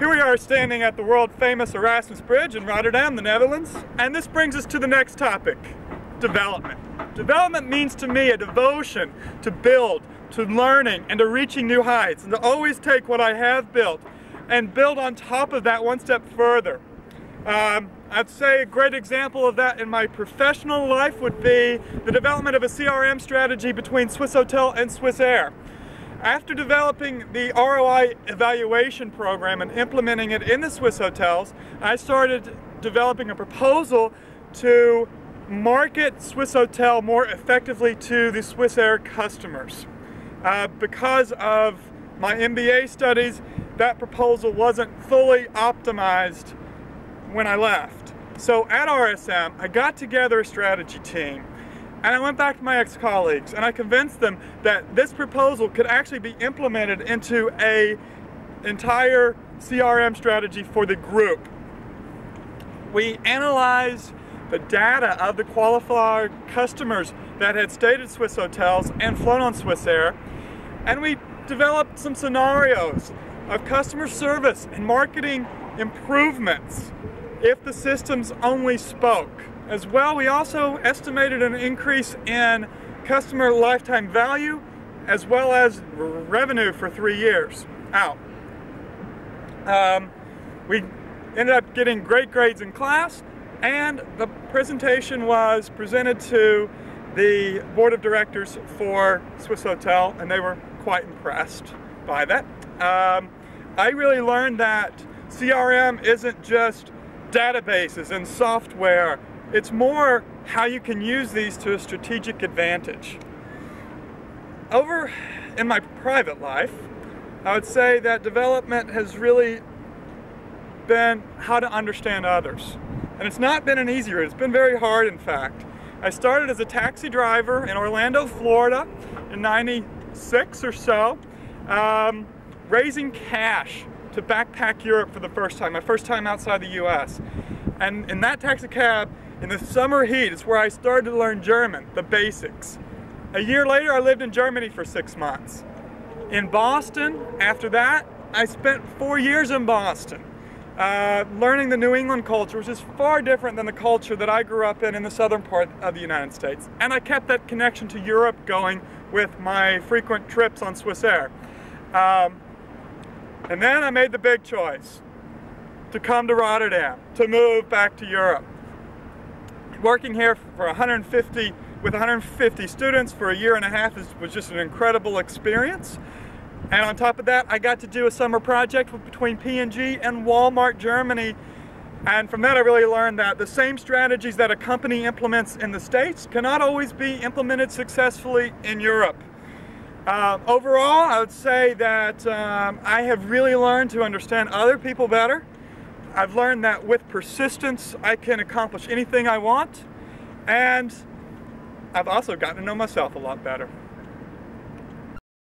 Here we are standing at the world-famous Erasmus Bridge in Rotterdam, the Netherlands, and this brings us to the next topic, development. Development means to me a devotion to build, to learning, and to reaching new heights, and to always take what I have built and build on top of that one step further. I'd say a great example of that in my professional life would be the development of a CRM strategy between Swissotel and Swissair. After developing the ROI evaluation program and implementing it in the Swisshotels, I started developing a proposal to market Swissotel more effectively to the Swissair customers. Because of my MBA studies, that proposal wasn't fully optimized when I left. So at RSM, I got together a strategy team, and I went back to my ex-colleagues and I convinced them that this proposal could actually be implemented into an entire CRM strategy for the group. We analyzed the data of the qualified customers that had stayed at Swisshotels and flown on Swissair, and we developed some scenarios of customer service and marketing improvements if the systems only spoke. As well, we also estimated an increase in customer lifetime value as well as revenue for 3 years out. We ended up getting great grades in class, and the presentation was presented to the board of directors for Swissotel, and they were quite impressed by that. I really learned that CRM isn't just databases and software. It's more how you can use these to a strategic advantage. Over in my private life, I would say that development has really been how to understand others. And it's not been an easy route. It's been very hard, in fact. I started as a taxi driver in Orlando, Florida in '96 or so, raising cash to backpack Europe for the first time, my first time outside the US. And in that taxi cab, in the summer heat, is where I started to learn German, the basics. A year later, I lived in Germany for 6 months. In Boston, after that, I spent 4 years in Boston, learning the New England culture, which is far different than the culture that I grew up in the southern part of the United States. And I kept that connection to Europe going with my frequent trips on Swissair. And then I made the big choice to come to Rotterdam, to move back to Europe. Working here for 150 students for a year and a half was just an incredible experience. And on top of that, I got to do a summer project between P&G and Walmart Germany. And from that, I really learned that the same strategies that a company implements in the States cannot always be implemented successfully in Europe. Overall, I would say that I have really learned to understand other people better. I've learned that with persistence, I can accomplish anything I want. And I've also gotten to know myself a lot better.